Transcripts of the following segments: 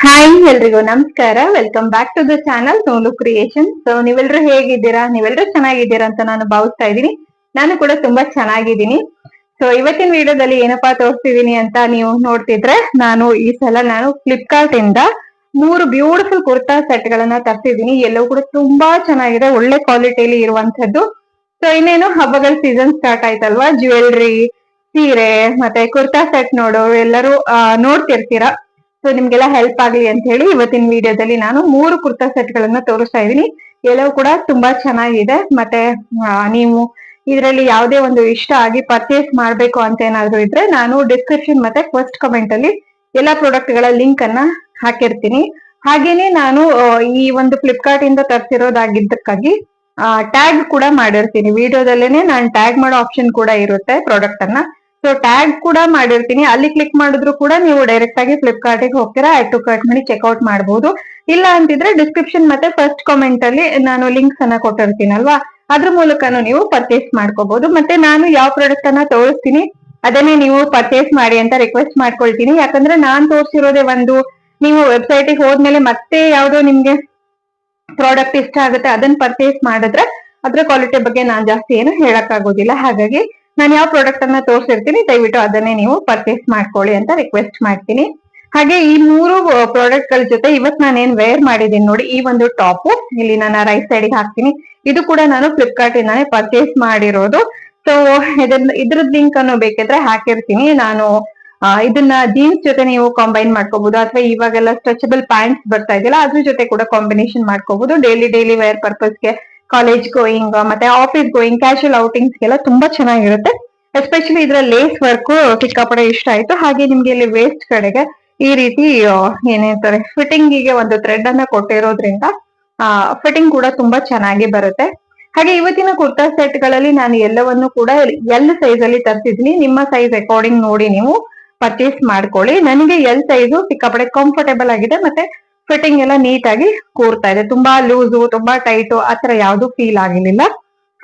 Hi ಎಲ್ರಿಗೂ ನಮಸ್ಕಾರ. Welcome back to the channel Sonu creation. So ನೀವೆಲ್ಲರೂ ಹೇಗಿದ್ದೀರಾ? ನೀವೆಲ್ಲರೂ ಚೆನ್ನಾಗಿದ್ದೀರಾ ಅಂತ ನಾನು ಭಾವಿಸ್ತಾ ಇದ್ದೀನಿ. ನಾನು ಕೂಡ ತುಂಬಾ ಚೆನ್ನಾಗಿದ್ದೀನಿ. ಸೊ ಇವತ್ತಿನ ವಿಡಿಯೋದಲ್ಲಿ ಏನಪ್ಪಾ ತೋರಿಸ್ತಿದೀನಿ ಅಂತ ನೀವು ನೋಡ್ತಿದ್ರೆ, ಈ ಸಲ ಫ್ಲಿಪ್ಕಾರ್ಟ್ ಇಂದ 3 ಬ್ಯೂಟಿಫುಲ್ ಕುರ್ತಾ ಸೆಟ್ ಗಳನ್ನ ತರ್ಸಿದೀನಿ. ಎಲ್ಲವೂ ಕೂಡ ತುಂಬಾ ಚೆನ್ನಾಗಿದೆ, ಒಳ್ಳೆ ಕ್ವಾಲಿಟಿಯಲ್ಲಿ ಇರುವಂತದ್ದು. ಸೊ ಇನ್ನೇನು ಹಬ್ಬಗಳ ಸೀಸನ್ ಸ್ಟಾರ್ಟ್ ಆಯ್ತಲ್ವಾ, ಜ್ಯುವೆಲ್ರಿ, ಸೀರೆ ಮತ್ತೆ ಕುರ್ತಾ ಸೆಟ್ ಎಲ್ಲರೂ ನೋಡ್ತಿರ್ತೀರಾ. ಸೊ ನಿಮ್ಗೆಲ್ಲ ಹೆಲ್ಪ್ ಆಗ್ಲಿ ಅಂತ ಹೇಳಿ ಇವತ್ತಿನ ವಿಡಿಯೋದಲ್ಲಿ ನಾನು 3 ಕುರ್ತಾ ಸೆಟ್ ಗಳನ್ನ ತೋರಿಸ್ತಾ ಇದ್ದೀನಿ. ಎಲ್ಲವೂ ಕೂಡ ತುಂಬಾ ಚೆನ್ನಾಗಿದೆ. ಮತ್ತೆ ನೀವು ಇದರಲ್ಲಿ ಯಾವುದೇ ಒಂದು ಇಷ್ಟ ಆಗಿ ಪರ್ಚೇಸ್ ಮಾಡ್ಬೇಕು ಅಂತ ಏನಾದ್ರು ಇದ್ರೆ, ನಾನು ಡಿಸ್ಕ್ರಿಪ್ಷನ್ ಮತ್ತೆ ಫಸ್ಟ್ ಕಮೆಂಟ್ ಅಲ್ಲಿ ಎಲ್ಲಾ ಪ್ರಾಡಕ್ಟ್ ಗಳ ಲಿಂಕ್ ಅನ್ನ ಹಾಕಿರ್ತೀನಿ. ಹಾಗೇನೆ ನಾನು ಈ ಒಂದು ಫ್ಲಿಪ್ಕಾರ್ಟ್ ಇಂದ ತರಿಸಿರೋದಾಗಿದ್ದಕ್ಕಾಗಿ ಟ್ಯಾಗ್ ಕೂಡ ಮಾಡಿರ್ತೀನಿ. ವಿಡಿಯೋದಲ್ಲೇನೆ ನಾನು ಟ್ಯಾಗ್ ಮಾಡೋ ಆಪ್ಷನ್ ಕೂಡ ಇರುತ್ತೆ ಪ್ರಾಡಕ್ಟ್ ಅನ್ನ. ಸೊ ಟ್ಯಾಗ್ ಕೂಡ ಮಾಡಿರ್ತೀನಿ. ಅಲ್ಲಿ ಕ್ಲಿಕ್ ಮಾಡಿದ್ರು ಕೂಡ ನೀವು ಡೈರೆಕ್ಟ್ ಆಗಿ ಫ್ಲಿಪ್ಕಾರ್ಟ್ ಗೆ ಹೋಗ್ತೀರಾ, ಆಡ್ ಟು ಕಾರ್ಟ್ ಮಾಡಿ ಚೆಕ್ಔಟ್ ಮಾಡಬಹುದು. ಇಲ್ಲ ಅಂತಿದ್ರೆ ಡಿಸ್ಕ್ರಿಪ್ಷನ್ ಮತ್ತೆ ಫಸ್ಟ್ ಕಾಮೆಂಟ್ ಅಲ್ಲಿ ನಾನು ಲಿಂಕ್ಸ್ ಅನ್ನ ಕೊಟ್ಟಿರ್ತೀನಲ್ವಾ, ಅದ್ರ ಮೂಲಕನೂ ನೀವು ಪರ್ಚೇಸ್ ಮಾಡ್ಕೋಬಹುದು. ಮತ್ತೆ ನಾನು ಯಾವ ಪ್ರಾಡಕ್ಟ್ ಅನ್ನ ತೋರಿಸ್ತೀನಿ ಅದನ್ನೇ ನೀವು ಪರ್ಚೇಸ್ ಮಾಡಿ ಅಂತ ರಿಕ್ವೆಸ್ಟ್ ಮಾಡ್ಕೊಳ್ತೀನಿ. ಯಾಕಂದ್ರೆ ನಾನ್ ತೋರಿಸಿರೋದೇ ಒಂದು, ನೀವು ವೆಬ್ಸೈಟ್ ಗೆ ಹೋದ್ಮೇಲೆ ಮತ್ತೆ ಯಾವ್ದೋ ನಿಮ್ಗೆ ಪ್ರಾಡಕ್ಟ್ ಇಷ್ಟ ಆಗುತ್ತೆ ಅದನ್ನ ಪರ್ಚೇಸ್ ಮಾಡಿದ್ರೆ ಅದ್ರ ಕ್ವಾಲಿಟಿ ಬಗ್ಗೆ ನಾನ್ ಜಾಸ್ತಿ ಏನು ಹೇಳಕ್ ಆಗೋದಿಲ್ಲ. ಹಾಗಾಗಿ ನಾನು ಯಾವ ಪ್ರಾಡಕ್ಟ್ ಅನ್ನ ತೋರಿಸಿರ್ತೀನಿ ದಯವಿಟ್ಟು ಅದನ್ನೇ ನೀವು ಪರ್ಚೇಸ್ ಮಾಡ್ಕೊಳ್ಳಿ ಅಂತ ರಿಕ್ವೆಸ್ಟ್ ಮಾಡ್ತೀನಿ. ಹಾಗೆ ಈ 3 ಪ್ರಾಡಕ್ಟ್ ಗಳ ಜೊತೆ ಇವತ್ತು ನಾನು ಏನ್ ವೇರ್ ಮಾಡಿದೀನಿ ನೋಡಿ, ಈ ಒಂದು ಟಾಪ್ ಇಲ್ಲಿ ನಾನು ರೈಟ್ ಸೈಡ್ ಗೆ ಹಾಕ್ತೀನಿ. ಇದು ಕೂಡ ನಾನು ಫ್ಲಿಪ್ಕಾರ್ಟ್ ಇಂದಾನೆ ಪರ್ಚೇಸ್ ಮಾಡಿರೋದು. ಸೊ ಇದ್ರದ್ ಲಿಂಕ್ ಅನ್ನು ಬೇಕಿದ್ರೆ ಹಾಕಿರ್ತೀನಿ. ನಾನು ಇದನ್ನ ಜೀನ್ಸ್ ಜೊತೆ ನೀವು ಕಾಂಬೈನ್ ಮಾಡ್ಕೋಬಹುದು, ಅಥವಾ ಇವಾಗೆಲ್ಲ ಸ್ಟ್ರೆಚಬಲ್ ಪ್ಯಾಂಟ್ಸ್ ಬರ್ತಾ ಇದೆಯಲ್ಲ ಅದ್ರ ಜೊತೆ ಕೂಡ ಕಾಂಬಿನೇಷನ್ ಮಾಡ್ಕೋಬಹುದು. ಡೈಲಿ ವೇರ್ ಪರ್ಪಸ್ಗೆ, ಕಾಲೇಜ್ ಗೋಯಿಂಗ್ ಮತ್ತೆ ಆಫೀಸ್ ಗೋಯಿಂಗ್, ಕ್ಯಾಶುವಲ್ ಔಟಿಂಗ್ಸ್ ಗೆಲ್ಲ ತುಂಬಾ ಚೆನ್ನಾಗಿರುತ್ತೆ. ಎಸ್ಪೆಷಲಿ ಇದ್ರ ಲೇಸ್ ವರ್ಕ್ ಸಿಕ್ಕಾಪಡೆ ಇಷ್ಟ ಆಯ್ತು. ಹಾಗೆ ನಿಮ್ಗೆ ಇಲ್ಲಿ ವೇಸ್ಟ್ ಕಡೆಗೆ ಈ ರೀತಿ ಏನೇಂತಾರೆ ಫಿಟ್ಟಿಂಗ್ ಗೆ ಒಂದು ಥ್ರೆಡ್ ಅನ್ನ ಕೊಟ್ಟಿರೋದ್ರಿಂದ ಫಿಟ್ಟಿಂಗ್ ಕೂಡ ತುಂಬಾ ಚೆನ್ನಾಗಿ ಬರುತ್ತೆ. ಹಾಗೆ ಇವತ್ತಿನ ಕುರ್ತಾ ಸೆಟ್ ಗಳಲ್ಲಿ ನಾನು ಎಲ್ಲವನ್ನು ಕೂಡ ಎಲ್ ಸೈಜ್ ಅಲ್ಲಿ ತರಿಸಿದೀನಿ. ನಿಮ್ಮ ಸೈಜ್ ಅಕಾರ್ಡಿಂಗ್ ನೋಡಿ ನೀವು ಪರ್ಚೇಸ್ ಮಾಡ್ಕೊಳ್ಳಿ. ನನಗೆ ಎಲ್ ಸೈಜು ಸಿಕ್ಕಾಪಡೆ ಕಂಫರ್ಟೇಬಲ್ ಆಗಿದೆ, ಮತ್ತೆ ಫಿಟ್ಟಿಂಗ್ ಎಲ್ಲ ನೀಟಾಗಿ ಕೂರ್ತಾ ಇದೆ. ತುಂಬಾ ಲೂಸು, ತುಂಬಾ ಟೈಟು ಆತರ ಯಾವ್ದು ಫೀಲ್ ಆಗಿರ್ಲಿಲ್ಲ.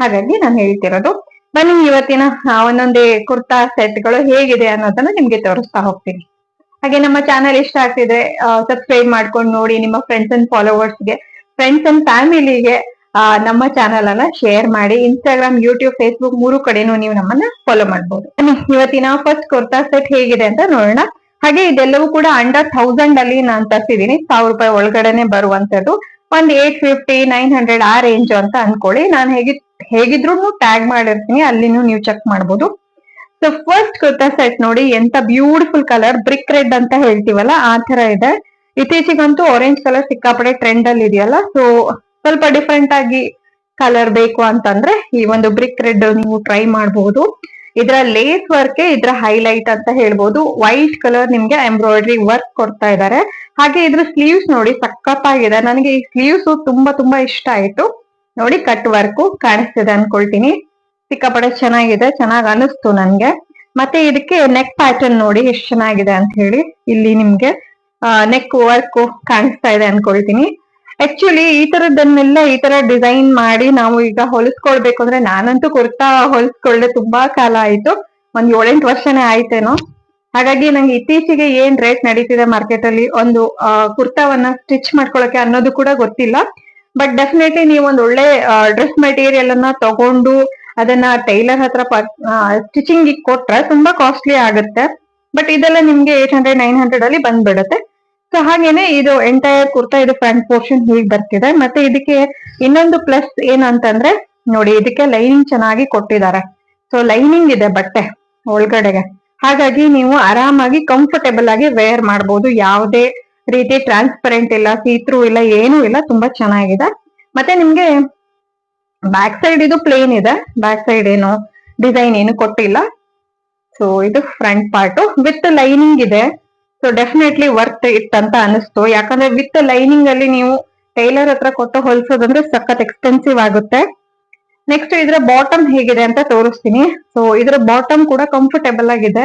ಹಾಗಾಗಿ ನಾನು ಹೇಳ್ತಿರೋದು. ಬನ್ನಿ ಇವತ್ತಿನ ಒಂದೊಂದೇ ಕುರ್ತಾ ಸೆಟ್ ಗಳು ಹೇಗಿದೆ ಅನ್ನೋದನ್ನ ನಿಮ್ಗೆ ತೋರಿಸ್ತಾ ಹೋಗ್ತೀನಿ. ಹಾಗೆ ನಮ್ಮ ಚಾನಲ್ ಇಷ್ಟ ಆಗ್ತಿದೆ ಸಬ್ಸ್ಕ್ರೈಬ್ ಮಾಡ್ಕೊಂಡು ನೋಡಿ. ನಿಮ್ಮ ಫ್ರೆಂಡ್ಸ್ ಅಂಡ್ ಫಾಲೋವರ್ಸ್ಗೆ, ಫ್ರೆಂಡ್ಸ್ ಅಂಡ್ ಫ್ಯಾಮಿಲಿಗೆ ನಮ್ಮ ಚಾನಲ್ ಅನ್ನ ಶೇರ್ ಮಾಡಿ. ಇನ್ಸ್ಟಾಗ್ರಾಮ್, ಯೂಟ್ಯೂಬ್, ಫೇಸ್ಬುಕ್ 3 ಕಡೆನೂ ನೀವು ನಮ್ಮನ್ನ ಫಾಲೋ ಮಾಡಬಹುದು. ಇವತ್ತಿನ ಫಸ್ಟ್ ಕುರ್ತಾ ಸೆಟ್ ಹೇಗಿದೆ ಅಂತ ನೋಡೋಣ. ಹಾಗೆ ಇದೆಲ್ಲವೂ ಕೂಡ ಅಂಡರ್ 1000 ಅಲ್ಲಿ ನಾನು ತರಿಸಿದೀನಿ. 1000 ರೂಪಾಯಿ ಒಳಗಡೆನೆ ಬರುವಂತದ್ದು. ಒಂದ್ 850, 900 ಆ ರೇಂಜ್ ಅಂತ ಅನ್ಕೊಳ್ಳಿ. ನಾನು ಹೇಗಿದ್ರು ಟ್ಯಾಗ್ ಮಾಡಿರ್ತೀನಿ, ಅಲ್ಲಿನೂ ನೀವು ಚೆಕ್ ಮಾಡಬಹುದು. ಸೊ ಫಸ್ಟ್ ಕುರ್ತಾ ಸೆಟ್ ನೋಡಿ, ಎಂತ ಬ್ಯೂಟಿಫುಲ್ ಕಲರ್, ಬ್ರಿಕ್ ರೆಡ್ ಅಂತ ಹೇಳ್ತೀವಲ್ಲ ಆ ತರ ಇದೆ. ಇತ್ತೀಚೆಗಂತೂ ಆರೆಂಜ್ ಕಲರ್ ಸಿಕ್ಕಾಪಡೆ ಟ್ರೆಂಡ್ ಅಲ್ಲಿ ಇದೆಯಲ್ಲ, ಸೊ ಸ್ವಲ್ಪ ಡಿಫ್ರೆಂಟ್ ಆಗಿ ಕಲರ್ ಬೇಕು ಅಂತಂದ್ರೆ ಈ ಒಂದು ಬ್ರಿಕ್ ರೆಡ್ ನೀವು ಟ್ರೈ ಮಾಡಬಹುದು. ಇದರ ಲೇಸ್ ವರ್ಕ್ ಇದ್ರ ಹೈಲೈಟ್ ಅಂತ ಹೇಳ್ಬೋದು. ವೈಟ್ ಕಲರ್ ನಿಮ್ಗೆ ಎಂಬ್ರಾಯ್ಡ್ರಿ ವರ್ಕ್ ಕೊಡ್ತಾ ಇದ್ದಾರೆ. ಹಾಗೆ ಇದ್ರ ಸ್ಲೀವ್ಸ್ ನೋಡಿ ಸಖತ್ತಾಗಿದೆ. ನನಗೆ ಈ ಸ್ಲೀವ್ಸ್ ತುಂಬಾ ಇಷ್ಟ ಆಯ್ತು. ನೋಡಿ ಕಟ್ ವರ್ಕ್ ಕಾಣಿಸ್ತಿದೆ ಅನ್ಕೊಳ್ತೀನಿ. ಸಿಕ್ಕಾಪಡೆ ಚೆನ್ನಾಗಿದೆ, ಚೆನ್ನಾಗ್ ಅನಿಸ್ತು ನನ್ಗೆ. ಮತ್ತೆ ಇದಕ್ಕೆ ನೆಕ್ ಪ್ಯಾಟರ್ನ್ ನೋಡಿ ಎಷ್ಟು ಚೆನ್ನಾಗಿದೆ ಅಂತ ಹೇಳಿ. ಇಲ್ಲಿ ನಿಮ್ಗೆ ನೆಕ್ ವರ್ಕ್ ಕಾಣಿಸ್ತಾ ಇದೆ ಅನ್ಕೊಳ್ತೀನಿ. ಆಕ್ಚುಲಿ ಈ ತರದನ್ನೆಲ್ಲ ಈ ತರ ಡಿಸೈನ್ ಮಾಡಿ ನಾವು ಈಗ ಹೊಲಿಸ್ಕೊಳ್ಬೇಕು ಅಂದ್ರೆ, ನಾನಂತೂ ಕುರ್ತಾ ಹೊಲಿಸ್ಕೊಳ್ಳೆ ತುಂಬಾ ಕಾಲ ಆಯ್ತು, ಒಂದ್ 7-8 ವರ್ಷನೇ ಆಯ್ತೇನೋ. ಹಾಗಾಗಿ ನಂಗೆ ಇತ್ತೀಚೆಗೆ ಏನ್ ರೇಟ್ ನಡೀತಿದೆ ಮಾರ್ಕೆಟ್ ಅಲ್ಲಿ ಒಂದು ಕುರ್ತಾವನ್ನ ಸ್ಟಿಚ್ ಮಾಡ್ಕೊಳಕ್ಕೆ ಅನ್ನೋದು ಕೂಡ ಗೊತ್ತಿಲ್ಲ. ಬಟ್ ಡೆಫಿನೆಟ್ಲಿ ನೀವು ಒಂದ್ ಒಳ್ಳೆ ಡ್ರೆಸ್ ಮೆಟೀರಿಯಲ್ ಅನ್ನ ತಗೊಂಡು ಅದನ್ನ ಟೈಲರ್ ಹತ್ರ ಸ್ಟಿಚಿಂಗ್ ಕೊಟ್ರೆ ತುಂಬಾ ಕಾಸ್ಟ್ಲಿ ಆಗುತ್ತೆ. ಬಟ್ ಇದೆಲ್ಲ ನಿಮ್ಗೆ 800-900 ಅಲ್ಲಿ ಬಂದ್ಬಿಡುತ್ತೆ. ಸೊ ಹಾಗೇನೆ ಇದು ಎಂಟೈರ್ ಕುರ್ತಾ, ಇದು ಫ್ರಂಟ್ ಪೋರ್ಷನ್ ಹೀಗೆ ಬರ್ತಿದೆ. ಮತ್ತೆ ಇದಕ್ಕೆ ಇನ್ನೊಂದು ಪ್ಲಸ್ ಏನಂತಂದ್ರೆ ನೋಡಿ, ಇದಕ್ಕೆ ಲೈನಿಂಗ್ ಚೆನ್ನಾಗಿ ಕೊಟ್ಟಿದ್ದಾರೆ. ಸೊ ಲೈನಿಂಗ್ ಇದೆ ಬಟ್ಟೆ ಒಳಗಡೆಗೆ. ಹಾಗಾಗಿ ನೀವು ಆರಾಮಾಗಿ ಕಂಫರ್ಟೇಬಲ್ ಆಗಿ ವೇರ್ ಮಾಡಬಹುದು. ಯಾವುದೇ ರೀತಿ ಟ್ರಾನ್ಸ್ಪರೆಂಟ್ ಇಲ್ಲ, ಸೀತ್ರೂ ಇಲ್ಲ, ಏನೂ ಇಲ್ಲ, ತುಂಬಾ ಚೆನ್ನಾಗಿದೆ. ಮತ್ತೆ ನಿಮ್ಗೆ ಬ್ಯಾಕ್ ಸೈಡ್ ಇದು ಪ್ಲೇನ್ ಇದೆ, ಬ್ಯಾಕ್ ಸೈಡ್ ಏನು ಡಿಸೈನ್ ಏನು ಕೊಟ್ಟಿಲ್ಲ. ಸೊ ಇದು ಫ್ರಂಟ್ ಪಾರ್ಟ್ ವಿತ್ ಲೈನಿಂಗ್ ಇದೆ. ಸೊ ಡೆಫಿನೆಟ್ಲಿ ವರ್ತ್ ಇಟ್ ಅಂತ ಅನಿಸ್ತು. ಯಾಕಂದ್ರೆ ವಿತ್ ಲೈನಿಂಗ್ ಅಲ್ಲಿ ನೀವು ಟೈಲರ್ ಹತ್ರ ಕೊಟ್ಟು ಹೊಲಿಸೋದಂದ್ರೆ ಸಖತ್ ಎಕ್ಸ್ಪೆನ್ಸಿವ್ ಆಗುತ್ತೆ. ನೆಕ್ಸ್ಟ್ ಇದರ ಬಾಟಮ್ ಹೇಗಿದೆ ಅಂತ ತೋರಿಸ್ತೀನಿ. ಸೊ ಇದರ ಬಾಟಮ್ ಕೂಡ ಕಂಫರ್ಟೇಬಲ್ ಆಗಿದೆ.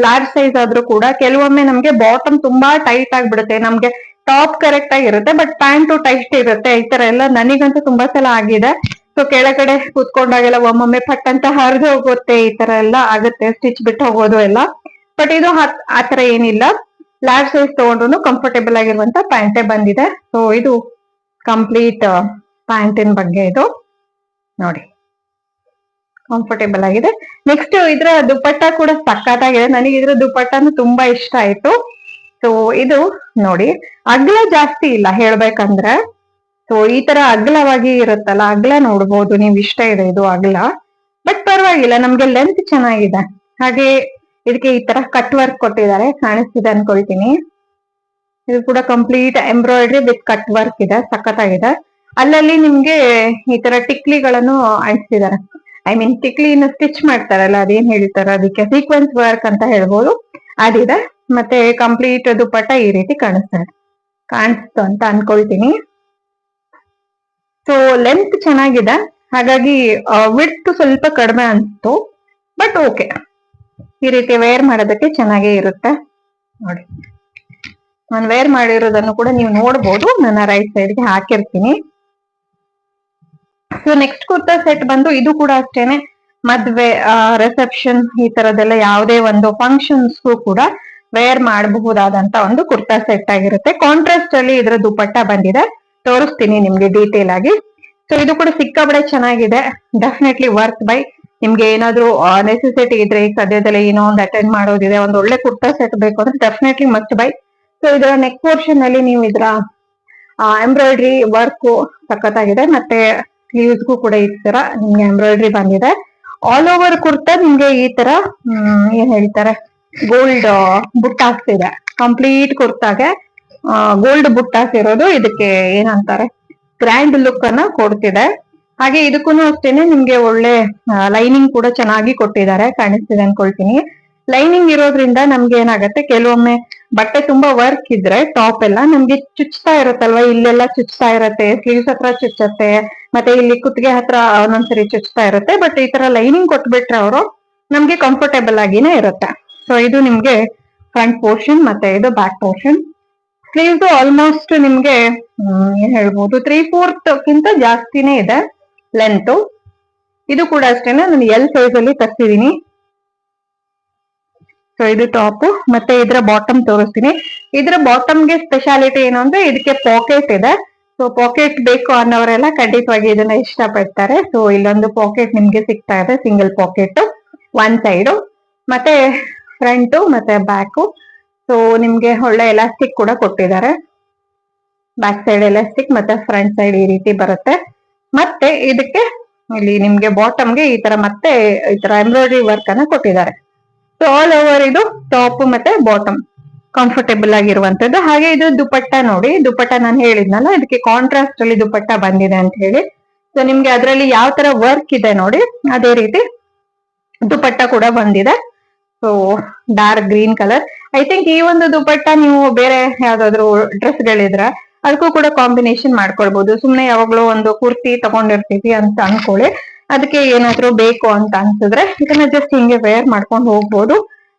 ಲಾರ್ಜ್ ಸೈಜ್ ಆದ್ರೂ ಕೂಡ ಕೆಲವೊಮ್ಮೆ ನಮ್ಗೆ ಬಾಟಮ್ ತುಂಬಾ ಟೈಟ್ ಆಗ್ಬಿಡುತ್ತೆ. ನಮ್ಗೆ ಟಾಪ್ ಕರೆಕ್ಟ್ ಆಗಿರುತ್ತೆ, ಬಟ್ ಪ್ಯಾಂಟು ಟೈಟ್ ಇರುತ್ತೆ. ಈ ತರ ಎಲ್ಲ ನನಗಂತೂ ತುಂಬಾ ಸಲ ಆಗಿದೆ. ಸೊ ಕೆಳಗಡೆ ಕೂತ್ಕೊಂಡಾಗೆಲ್ಲ ಒಮ್ಮೊಮ್ಮೆ ಪಟ್ ಅಂತ ಹರಿದು ಹೋಗುತ್ತೆ, ಈ ತರ ಎಲ್ಲ ಆಗುತ್ತೆ, ಸ್ಟಿಚ್ ಬಿಟ್ಟು ಹೋಗೋದು ಎಲ್ಲ. ಬಟ್ ಇದು ಆತರ ಏನಿಲ್ಲ. ಲಾರ್ಜ್ ಸೈಜ್ ತಗೊಂಡ್ರು ಕಂಫರ್ಟೇಬಲ್ ಆಗಿರುವಂತ ಪ್ಯಾಂಟೇ ಬಂದಿದೆ. ಸೊ ಇದು ಕಂಪ್ಲೀಟ್ ಪ್ಯಾಂಟಿನ ಬಗ್ಗೆ ಇದು ನೋಡಿ, ಕಂಫರ್ಟೇಬಲ್ ಆಗಿದೆ. ನೆಕ್ಸ್ಟ್ ಇದ್ರ ದುಪಟ್ಟ ಕೂಡ ಸಖತ್ತಾಗಿದೆ. ನನಗೆ ಇದ್ರ ದುಪಟ್ಟನು ತುಂಬಾ ಇಷ್ಟ ಆಯ್ತು. ಸೊ ಇದು ನೋಡಿ, ಅಗಲ ಜಾಸ್ತಿ ಇಲ್ಲ ಹೇಳ್ಬೇಕಂದ್ರೆ. ಸೊ ಈ ತರ ಅಗಲವಾಗಿ ಇರುತ್ತಲ್ಲ, ಅಗಲ ನೋಡ್ಬೋದು ನೀವು, ಇಷ್ಟ ಇದೆ ಇದು ಅಗಲ. ಬಟ್ ಪರವಾಗಿಲ್ಲ, ನಮ್ಗೆ ಲೆಂತ್ ಚೆನ್ನಾಗಿದೆ. ಹಾಗೆ ಇದಕ್ಕೆ ಈ ತರ ಕಟ್ ವರ್ಕ್ ಕೊಟ್ಟಿದ್ದಾರೆ, ಕಾಣಿಸ್ತಿದೆ ಅನ್ಕೊಳ್ತೀನಿ. ಇದು ಕೂಡ complete embroidery with cut work ಇದೆ, ಸಖತ್ತಾಗಿದೆ. ಅಲ್ಲಲ್ಲಿ ನಿಮ್ಗೆ ಈ ತರ ಟಿಕ್ಲಿಗಳನ್ನು ಅಂಟಿಸಿದ್ದಾರೆ. ಐ ಮೀನ್ ಟಿಕ್ಲಿನ ಸ್ಟಿಚ್ ಮಾಡ್ತಾರಲ್ಲ, ಅದೇನ್ ಹೇಳ್ತಾರೆ ಅದಕ್ಕೆ, ಸೀಕ್ವೆನ್ಸ್ ವರ್ಕ್ ಅಂತ ಹೇಳ್ಬೋದು, ಅದಿದೆ. ಮತ್ತೆ ಕಂಪ್ಲೀಟ್ ದುಪಟ್ಟ ಈ ರೀತಿ ಕಾಣಿಸ್ತು ಅಂತ ಅನ್ಕೊಳ್ತೀನಿ. ಸೊ ಲೆಂತ್ ಚೆನ್ನಾಗಿದೆ, ಹಾಗಾಗಿ ವಿಡ್ತ್ ಸ್ವಲ್ಪ ಕಡಿಮೆ ಅನ್ಸ್ತು. ಬಟ್ ಓಕೆ, ಈ ರೀತಿ ವೇರ್ ಮಾಡೋದಕ್ಕೆ ಚೆನ್ನಾಗೇ ಇರುತ್ತೆ ನೋಡಿ. ನಾನು ವೇರ್ ಮಾಡಿರೋದನ್ನು ಕೂಡ ನೀವು ನೋಡ್ಬೋದು, ನನ್ನ ರೈಟ್ ಸೈಡ್ಗೆ ಹಾಕಿರ್ತೀನಿ. ಸೊ ನೆಕ್ಸ್ಟ್ ಕುರ್ತಾ ಸೆಟ್ ಬಂದು, ಇದು ಕೂಡ ಅಷ್ಟೇನೆ, ಮದ್ವೆ, ರಿಸೆಪ್ಷನ್, ಈ ತರದೆಲ್ಲ ಯಾವುದೇ ಒಂದು ಫಂಕ್ಷನ್ಸ್ಗೂ ಕೂಡ ವೇರ್ ಮಾಡಬಹುದಾದಂತ ಒಂದು ಕುರ್ತಾ ಸೆಟ್ ಆಗಿರುತ್ತೆ. ಕಾಂಟ್ರಾಸ್ಟ್ ಅಲ್ಲಿ ಇದ್ರ ದುಪಟ್ಟ ಬಂದಿದೆ, ತೋರಿಸ್ತೀನಿ ನಿಮ್ಗೆ ಡೀಟೇಲ್ ಆಗಿ. ಸೊ ಇದು ಕೂಡ ಸಿಕ್ಕಾಬಡೆ ಚೆನ್ನಾಗಿದೆ, ಡೆಫಿನೆಟ್ಲಿ ವರ್ತ್ ಬೈ. ನಿಮ್ಗೆ ಏನಾದ್ರು ನೆಸೆಸಿಟಿ ಇದ್ರೆ, ಈ ಸದ್ಯದಲ್ಲೇ ಏನೋ ಒಂದು ಅಟೆಂಡ್ ಮಾಡೋದಿದೆ, ಒಂದು ಒಳ್ಳೆ ಕುರ್ತಾ ಸೆಟ್ ಬೇಕು ಅಂದ್ರೆ ಡೆಫಿನೆಟ್ಲಿ ಮಸ್ಟ್ ಬೈ. ಸೊ ಇದರ ನೆಕ್ ಪೋರ್ಷನ್ ಅಲ್ಲಿ ನೀವು ಇದರ ಎಂಬ್ರಾಯ್ಡ್ರಿ ವರ್ಕ್ ಸಖತ್ತಾಗಿದೆ. ಮತ್ತೆ ಸ್ಲೀವ್ಸ್ಗೂ ಕೂಡ ಈ ತರ ನಿಮ್ಗೆ ಎಂಬ್ರಾಯ್ಡ್ರಿ ಬಂದಿದೆ. ಆಲ್ ಓವರ್ ಕುರ್ತಾ ನಿಮ್ಗೆ ಈ ತರ ಏನ್ ಹೇಳ್ತಾರೆ, ಗೋಲ್ಡ್ ಬುಟ್ಟಾಸ್ ಇದೆ. ಕಂಪ್ಲೀಟ್ ಕುರ್ತಾಗೆ ಗೋಲ್ಡ್ ಬುಟ್ಟಾಸ್ ಇರೋದು ಇದಕ್ಕೆ ಏನಂತಾರೆ, ಗ್ರ್ಯಾಂಡ್ ಲುಕ್ ಅನ್ನ ಕೊಡ್ತಿದೆ. ಹಾಗೆ ಇದಕ್ಕೂ ಅಷ್ಟೇನೆ ನಿಮ್ಗೆ ಒಳ್ಳೆ ಲೈನಿಂಗ್ ಕೂಡ ಚೆನ್ನಾಗಿ ಕೊಟ್ಟಿದ್ದಾರೆ, ಕಾಣಿಸ್ತಿದೆ ಅನ್ಕೊಳ್ತೀನಿ. ಲೈನಿಂಗ್ ಇರೋದ್ರಿಂದ ನಮ್ಗೆ ಏನಾಗತ್ತೆ, ಕೆಲವೊಮ್ಮೆ ಬಟ್ಟೆ ತುಂಬಾ ವರ್ಕ್ ಇದ್ರೆ ಟಾಪ್ ಎಲ್ಲ ನಮ್ಗೆ ಚುಚ್ತಾ ಇರುತ್ತಲ್ವಾ, ಇಲ್ಲೆಲ್ಲ ಚುಚ್ತಾ ಇರತ್ತೆ, ಸ್ಲೀವ್ಸ್ ಹತ್ರ ಚುಚ್ಚತ್ತೆ, ಮತ್ತೆ ಇಲ್ಲಿ ಕುತ್ತಿಗೆ ಹತ್ರ ಒಂದೊಂದ್ಸರಿ ಚುಚ್ತಾ ಇರುತ್ತೆ. ಬಟ್ ಈ ತರ ಲೈನಿಂಗ್ ಕೊಟ್ಬಿಟ್ರೆ ಅವರು ನಮ್ಗೆ ಕಂಫರ್ಟೇಬಲ್ ಆಗಿನೇ ಇರುತ್ತೆ. ಸೊ ಇದು ನಿಮ್ಗೆ ಫ್ರಂಟ್ ಪೋರ್ಷನ್, ಮತ್ತೆ ಇದು ಬ್ಯಾಕ್ ಪೋರ್ಷನ್. ಸ್ಲೀವ್ಸ್ ಆಲ್ಮೋಸ್ಟ್ ನಿಮ್ಗೆ ಏನ್ ಹೇಳ್ಬೋದು, 3/4 ಗಿಂತ ಜಾಸ್ತಿನೇ ಇದೆ ಲೆಂತ್. ಇದು ಕೂಡ ಅಷ್ಟೇನೆ, ನಾನು ಎಲ್ ಸೈಜ್ ಅಲ್ಲಿ ತರ್ಸಿದೀನಿ. ಸೊ ಇದು ಟಾಪ್, ಮತ್ತೆ ಇದರ ಬಾಟಮ್ ತೋರಿಸ್ತೀನಿ. ಇದರ ಬಾಟಮ್ಗೆ ಸ್ಪೆಷಾಲಿಟಿ ಏನು ಅಂದ್ರೆ, ಇದಕ್ಕೆ ಪಾಕೆಟ್ ಇದೆ. ಸೊ ಪಾಕೆಟ್ ಬೇಕು ಅನ್ನೋರೆಲ್ಲ ಖಂಡಿತವಾಗಿ ಇದನ್ನ ಇಷ್ಟಪಡ್ತಾರೆ. ಸೊ ಇಲ್ಲೊಂದು ಪಾಕೆಟ್ ನಿಮ್ಗೆ ಸಿಗ್ತಾ ಇದೆ, ಸಿಂಗಲ್ ಪಾಕೆಟ್ ಒನ್ ಸೈಡ್, ಮತ್ತೆ ಫ್ರಂಟ್ ಮತ್ತೆ ಬ್ಯಾಕ್. ಸೊ ನಿಮ್ಗೆ ಒಳ್ಳೆ ಎಲಾಸ್ಟಿಕ್ ಕೂಡ ಕೊಟ್ಟಿದ್ದಾರೆ, ಬ್ಯಾಕ್ ಸೈಡ್ ಎಲಾಸ್ಟಿಕ್ ಮತ್ತೆ ಫ್ರಂಟ್ ಸೈಡ್ ಈ ರೀತಿ ಬರುತ್ತೆ. ಮತ್ತೆ ಇದಕ್ಕೆ ಇಲ್ಲಿ ನಿಮ್ಗೆ ಬಾಟಮ್ಗೆ ಈ ತರ ಮತ್ತೆ ಈ ತರ ಎಂಬ್ರಾಯ್ಡ್ರಿ ವರ್ಕ್ ಅನ್ನ ಕೊಟ್ಟಿದ್ದಾರೆ. ಸೊ ಆಲ್ ಓವರ್ ಇದು ಟಾಪ್ ಮತ್ತೆ ಬಾಟಮ್ ಕಂಫರ್ಟೇಬಲ್ ಆಗಿರುವಂತದ್ದು. ಹಾಗೆ ಇದು ದುಪಟ್ಟ ನೋಡಿ, ದುಪಟ್ಟ ನಾನು ಹೇಳಿದ್ನಲ್ಲ, ಇದಕ್ಕೆ ಕಾಂಟ್ರಾಸ್ಟ್ ಅಲ್ಲಿ ದುಪಟ್ಟ ಬಂದಿದೆ ಅಂತ ಹೇಳಿ. ಸೊ ನಿಮ್ಗೆ ಅದರಲ್ಲಿ ಯಾವ ತರ ವರ್ಕ್ ಇದೆ ನೋಡಿ, ಅದೇ ರೀತಿ ದುಪಟ್ಟ ಕೂಡ ಬಂದಿದೆ. So dark green colour. I think ಈ ಒಂದು ದುಪಟ್ಟ ನೀವು ಬೇರೆ ಯಾವ್ದಾದ್ರು ಡ್ರೆಸ್ ಗಳಿದ್ರೆ ಅದಕ್ಕೂ ಕೂಡ ಕಾಂಬಿನೇಷನ್ ಮಾಡ್ಕೊಳ್ಬಹುದು. ಸುಮ್ನೆ ಯಾವಾಗ್ಲೂ ಒಂದು ಕುರ್ತಿ ತಗೊಂಡಿರ್ತೀವಿ ಅಂತ ಅನ್ಕೊಳ್ಳಿ, ಅದಕ್ಕೆ ಏನಾದ್ರು ಬೇಕು ಅಂತ ಅನ್ಸಿದ್ರೆ ಇದನ್ನ ಜಸ್ಟ್ ಹಿಂಗೆ ವೇರ್ ಮಾಡ್ಕೊಂಡು ಹೋಗ್ಬೋದು.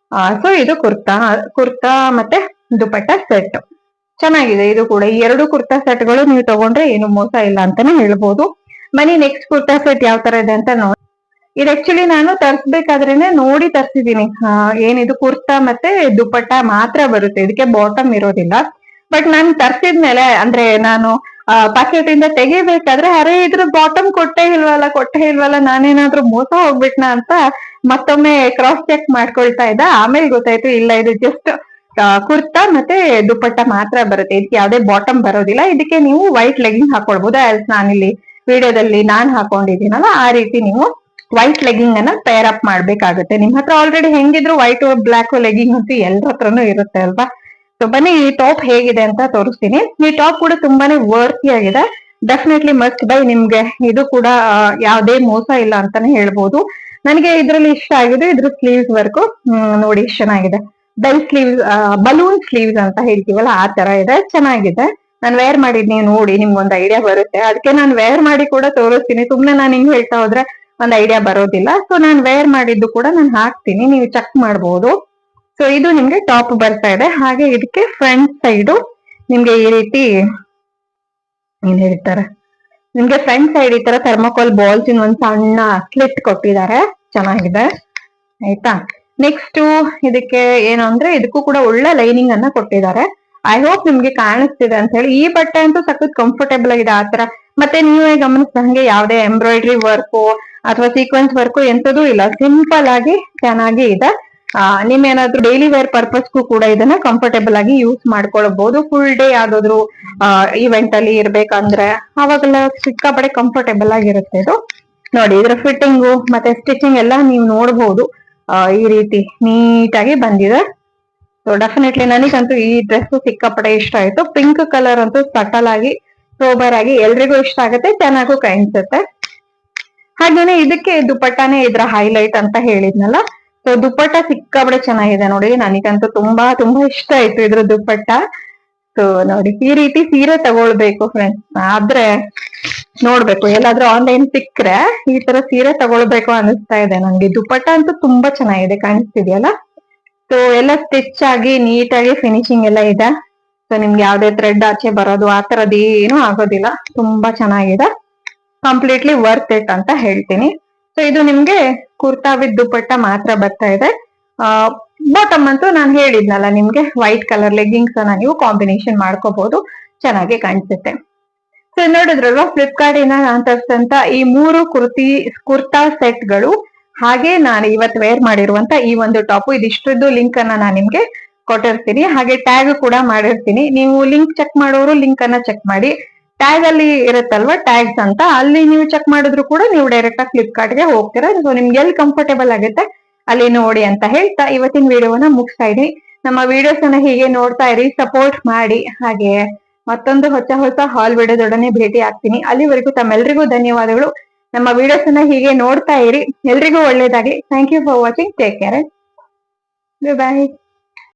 ಸೊ ಇದು ಕುರ್ತಾ ಮತ್ತೆ ದುಪಟ್ಟ ಸೆಟ್ ಚೆನ್ನಾಗಿದೆ. ಇದು ಕೂಡ ಈ ಎರಡು ಕುರ್ತಾ ಸೆಟ್ಗಳು ನೀವು ತಗೊಂಡ್ರೆ ಏನು ಮೋಸ ಇಲ್ಲ ಅಂತಾನೆ ಹೇಳ್ಬೋದು. ಬನ್ನಿ ನೆಕ್ಸ್ಟ್ ಕುರ್ತಾ ಸೆಟ್ ಯಾವ ತರ ಇದೆ ಅಂತ ನೋಡಿ. ಇದು ಆಕ್ಚುಲಿ ನಾನು ತರ್ಸ್ಬೇಕಾದ್ರೇನೆ ನೋಡಿ ತರ್ಸಿದೀನಿ. ಏನಿದು ಕುರ್ತಾ ಮತ್ತೆ ದುಪಟ್ಟ ಮಾತ್ರ ಬರುತ್ತೆ, ಇದಕ್ಕೆ ಬಾಟಮ್ ಇರೋದಿಲ್ಲ. ಬಟ್ ನಾನು ತರ್ಸಿದ್ಮೇಲೆ ಅಂದ್ರೆ ನಾನು ಪ್ಯಾಕೆಟ್ ಇಂದ ತೆಗಿಬೇಕಾದ್ರೆ, ಅರೆ ಇದ್ರ ಬಾಟಮ್ ಕೊಟ್ಟೇ ಇಲ್ವಲ್ಲ, ನಾನೇನಾದ್ರೂ ಮೋಸ ಹೋಗ್ಬಿಟ್ನ ಅಂತ ಮತ್ತೊಮ್ಮೆ ಕ್ರಾಸ್ ಚೆಕ್ ಮಾಡ್ಕೊಳ್ತಾ ಇದ್ದ. ಆಮೇಲೆ ಗೊತ್ತಾಯ್ತು, ಇಲ್ಲ ಇದು ಜಸ್ಟ್ ಕುರ್ತಾ ಮತ್ತೆ ದುಪಟ್ಟ ಮಾತ್ರ ಬರುತ್ತೆ, ಇದಕ್ಕೆ ಯಾವ್ದೇ ಬಾಟಮ್ ಬರೋದಿಲ್ಲ. ಇದಕ್ಕೆ ನೀವು ವೈಟ್ ಲೆಗಿಂಗ್ ಹಾಕೊಳ್ಬಹುದು. ನಾನಿಲ್ಲಿ ವಿಡಿಯೋದಲ್ಲಿ ನಾನ್ ಹಾಕೊಂಡಿದ್ದೀನಲ್ಲ, ಆ ರೀತಿ ನೀವು ವೈಟ್ ಲೆಗಿಂಗ್ ಅನ್ನ ಪೇರ್ ಅಪ್ ಮಾಡ್ಬೇಕಾಗುತ್ತೆ. ನಿಮ್ ಹತ್ರ ಆಲ್ರೆಡಿ ಹೆಂಗಿದ್ರು ವೈಟ್ ಬ್ಲಾಕ್ ಲೆಗಿಂಗ್ ಅಂತೂ ಎಲ್ಲರ ಹತ್ರನೂ ಇರುತ್ತೆ ಅಲ್ವಾ. ಸೊ ಬನ್ನಿ ಈ ಟಾಪ್ ಹೇಗಿದೆ ಅಂತ ತೋರಿಸ್ತೀನಿ. ಈ ಟಾಪ್ ಕೂಡ ತುಂಬಾನೇ ವರ್ತಿ ಆಗಿದೆ, ಡೆಫಿನೆಟ್ಲಿ ಮಸ್ಟ್ ಬೈ. ನಿಮ್ಗೆ ಇದು ಕೂಡ ಯಾವ್ದೇ ಮೋಸ ಇಲ್ಲ ಅಂತಾನೆ ಹೇಳ್ಬೋದು. ನನಗೆ ಇದ್ರಲ್ಲಿ ಇಷ್ಟ ಆಗಿದೆ ಇದ್ರ ಸ್ಲೀವ್ಸ್ ವರ್ಕ್ ನೋಡಿ, ಚೆನ್ನಾಗಿದೆ. ಬೆಲ್ ಸ್ಲೀವ್ಸ್, ಬಲೂನ್ ಸ್ಲೀವ್ಸ್ ಅಂತ ಹೇಳ್ತೀವಲ್ಲ, ಆ ತರ ಇದೆ, ಚೆನ್ನಾಗಿದೆ. ನಾನು ವೇರ್ ಮಾಡಿದ್ನಿ ನೋಡಿ, ನಿಮ್ಗೊಂದು ಐಡಿಯಾ ಬರುತ್ತೆ. ಅದಕ್ಕೆ ನಾನು ವೇರ್ ಮಾಡಿ ಕೂಡ ತೋರಿಸ್ತೀನಿ. ಸುಮ್ನೆ ನಾನು ಹಿಂಗ್ ಹೇಳ್ತಾ ಹೋದ್ರೆ ಒಂದ್ ಐಡಿಯಾ ಬರೋದಿಲ್ಲ. ಸೊ ನಾನು ವೇರ್ ಮಾಡಿದ್ದು ಕೂಡ ನಾನು ಹಾಕ್ತೀನಿ, ನೀವು ಚೆಕ್ ಮಾಡಬಹುದು. ಸೊ ಇದು ನಿಮ್ಗೆ ಟಾಪ್ ಬರ್ತಾ ಇದೆ. ಹಾಗೆ ಇದಕ್ಕೆ ಫ್ರಂಟ್ ಸೈಡ್ ನಿಮ್ಗೆ ಈ ರೀತಿ ಏನ್ ಹೇಳ್ತಾರೆ, ನಿಮ್ಗೆ ಫ್ರಂಟ್ ಸೈಡ್ ಈ ತರ ಥರ್ಮೋಕೋಲ್ ಬಾಲ್ಸ್ ಇನ್ ಒಂದ್ ಸಣ್ಣ ಸ್ಲಿಟ್ ಕೊಟ್ಟಿದ್ದಾರೆ, ಚೆನ್ನಾಗಿದೆ ಆಯ್ತಾ. ನೆಕ್ಸ್ಟ್ ಇದಕ್ಕೆ ಏನು ಅಂದ್ರೆ ಇದಕ್ಕೂ ಕೂಡ ಒಳ್ಳೆ ಲೈನಿಂಗ್ ಅನ್ನ ಕೊಟ್ಟಿದ್ದಾರೆ. ಐ ಹೋಪ್ ನಿಮ್ಗೆ ಕಾಣಿಸ್ತಿದೆ ಅಂತ ಹೇಳಿ. ಈ ಬಟ್ಟೆ ಅಂತೂ ಸಖತ್ ಕಂಫರ್ಟೇಬಲ್ ಆಗಿದೆ ಆತರ. ಮತ್ತೆ ನೀವೇ ಗಮನಿಸಿದಂಗೆ ಯಾವುದೇ ಎಂಬ್ರಾಯ್ಡ್ರಿ ವರ್ಕ್ ಅಥವಾ ಸೀಕ್ವೆನ್ಸ್ ವರ್ಕ್ ಎಂತದೂ ಇಲ್ಲ, ಸಿಂಪಲ್ ಆಗಿ ಚೆನ್ನಾಗಿ ಇದೆ. ನೀವೇನಾದ್ರೂ ಡೈಲಿ ವೇರ್ ಪರ್ಪಸ್ಗೂ ಕೂಡ ಇದನ್ನ ಕಂಫರ್ಟೇಬಲ್ ಆಗಿ ಯೂಸ್ ಮಾಡ್ಕೊಳ್ಬಹುದು. ಫುಲ್ ಡೇ ಯಾವ್ದಾದ್ರು ಇವೆಂಟ್ ಅಲ್ಲಿ ಇರ್ಬೇಕಂದ್ರೆ ಅವಾಗೆಲ್ಲ ಸಿಕ್ಕಾಪಡೆ ಕಂಫರ್ಟೇಬಲ್ ಆಗಿರುತ್ತೆ ಇದು. ನೋಡಿ ಇದ್ರ ಫಿಟ್ಟಿಂಗು ಮತ್ತೆ ಸ್ಟಿಚಿಂಗ್ ಎಲ್ಲ ನೀವು ನೋಡ್ಬಹುದು. ಈ ರೀತಿ ನೀಟಾಗಿ ಬಂದಿದೆ. ಸೊ ಡೆಫಿನೆಟ್ಲಿ ನನಗಂತೂ ಈ ಡ್ರೆಸ್ ಸಿಕ್ಕಾಪಡೆ ಇಷ್ಟ ಆಯ್ತು. ಪಿಂಕ್ ಕಲರ್ ಅಂತೂ ಸಟಲ್ ಆಗಿ ಸೋಬರ್ ಆಗಿ ಎಲ್ರಿಗೂ ಇಷ್ಟ ಆಗುತ್ತೆ, ಚೆನ್ನಾಗೂ ಕಾಣಿಸುತ್ತೆ. ಹಾಗೇನೆ ಇದಕ್ಕೆ ದುಪಟ್ಟಾನೇ ಇದ್ರ ಹೈಲೈಟ್ ಅಂತ ಹೇಳಿದ್ನಲ್ಲ. ಸೊ ದುಪ್ಪಟ್ಟ ಸಿಕ್ಕಾಪಡೆ ಚೆನ್ನಾಗಿದೆ ನೋಡಿ, ನನಗಂತೂ ತುಂಬಾ ತುಂಬಾ ಇಷ್ಟ ಆಯ್ತು ಇದ್ರ ದುಪ್ಪಟ್ಟ. ಸೊ ನೋಡಿ ಈ ರೀತಿ ಸೀರೆ ತಗೊಳ್ಬೇಕು ಫ್ರೆಂಡ್ಸ್. ಆದ್ರೆ ನೋಡ್ಬೇಕು ಎಲ್ಲಾದ್ರೂ ಆನ್ಲೈನ್ ಸಿಕ್ಕ್ರೆ ಈ ತರ ಸೀರೆ ತಗೊಳ್ಬೇಕು ಅನಿಸ್ತಾ ಇದೆ ನಂಗೆ. ದುಪ್ಪಟ್ಟ ಅಂತೂ ತುಂಬಾ ಚೆನ್ನಾಗಿದೆ, ಕಾಣಿಸ್ತಿದ್ಯಲ್ಲ. ಸೊ ಎಲ್ಲ ಸ್ಟಿಚ್ ಆಗಿ ನೀಟಾಗಿ ಫಿನಿಶಿಂಗ್ ಎಲ್ಲ ಇದೆ. ಸೊ ನಿಮ್ಗೆ ಯಾವ್ದೇ ಥ್ರೆಡ್ ಆಚೆ ಬರೋದು ಆ ತರದ್ ಏನು ಆಗೋದಿಲ್ಲ. ತುಂಬಾ ಚೆನ್ನಾಗಿದೆ, ಕಂಪ್ಲೀಟ್ಲಿ ವರ್ತ್ ಇಟ್ ಅಂತ ಹೇಳ್ತೀನಿ. ಸೊ ಇದು ನಿಮ್ಗೆ ಕುರ್ತಾ ವಿತ್ ದುಪ್ಪಟ್ಟ ಮಾತ್ರ ಬರ್ತಾ ಇದೆ. ಬಾಟಮ್ ಅಂತೂ ನಾನು ಹೇಳಿದ್ನಲ್ಲ ನಿಮ್ಗೆ, ವೈಟ್ ಕಲರ್ ಲೆಗ್ಗಿಂಗ್ಸ್ ಅನ್ನ ನೀವು ಕಾಂಬಿನೇಷನ್ ಮಾಡ್ಕೋಬಹುದು, ಚೆನ್ನಾಗಿ ಕಾಣಿಸುತ್ತೆ. ಸೊ ನೋಡಿದ್ರಲ್ವಾ ಫ್ಲಿಪ್ಕಾರ್ಟ್ ಇಂದ ನಾನು ತರಿಸಿದಂತ ಈ 3 ಕುರ್ತಾ ಸೆಟ್ಗಳು, ಹಾಗೆ ನಾನು ಇವತ್ತು ವೇರ್ ಮಾಡಿರುವಂತ ಈ ಒಂದು ಟಾಪ್, ಇದಿಷ್ಟರದ್ದು ಲಿಂಕ್ ಅನ್ನ ನಾನು ನಿಮ್ಗೆ ಕೊಟ್ಟಿರ್ತೀನಿ. ಹಾಗೆ ಟ್ಯಾಗ್ ಕೂಡ ಮಾಡಿರ್ತೀನಿ. ನೀವು ಲಿಂಕ್ ಚೆಕ್ ಮಾಡೋರು ಲಿಂಕ್ ಅನ್ನ ಚೆಕ್ ಮಾಡಿ. ಟ್ಯಾಗ್ ಅಲ್ಲಿ ಇರುತ್ತಲ್ವಾ ಟ್ಯಾಗ್ಸ್ ಅಂತ, ಅಲ್ಲಿ ನೀವು ಚೆಕ್ ಮಾಡಿದ್ರು ಕೂಡ ನೀವು ಡೈರೆಕ್ಟ್ ಆಗಿ ಫ್ಲಿಪ್ಕಾರ್ಟ್ ಗೆ ಹೋಗ್ತೀರಾ. ಸೊ ನಿಮ್ಗೆ ಎಲ್ಲಿ ಕಂಫರ್ಟೇಬಲ್ ಆಗುತ್ತೆ ಅಲ್ಲಿ ನೋಡಿ ಅಂತ ಹೇಳ್ತಾ ಇವತ್ತಿನ ವಿಡಿಯೋವನ್ನ ಮುಗಿಸ್ತಾ ಇದೀನಿ. ನಮ್ಮ ವಿಡಿಯೋಸ್ ಅನ್ನ ಹೀಗೆ ನೋಡ್ತಾ ಇರಿ, ಸಪೋರ್ಟ್ ಮಾಡಿ. ಹಾಗೆ ಮತ್ತೊಂದು ಹೊಸ ಹಾಲ್ ವಿಡಿಯೋದೊಡನೆ ಭೇಟಿ ಆಗ್ತೀನಿ. ಅಲ್ಲಿವರೆಗೂ ತಮ್ಮೆಲ್ಲರಿಗೂ ಧನ್ಯವಾದಗಳು. ನಮ್ಮ ವಿಡಿಯೋಸ್ ಅನ್ನ ಹೀಗೆ ನೋಡ್ತಾ ಇರಿ. ಎಲ್ರಿಗೂ ಒಳ್ಳೇದಾಗ್ಲಿ. Thank you for watching. Take care. Bye.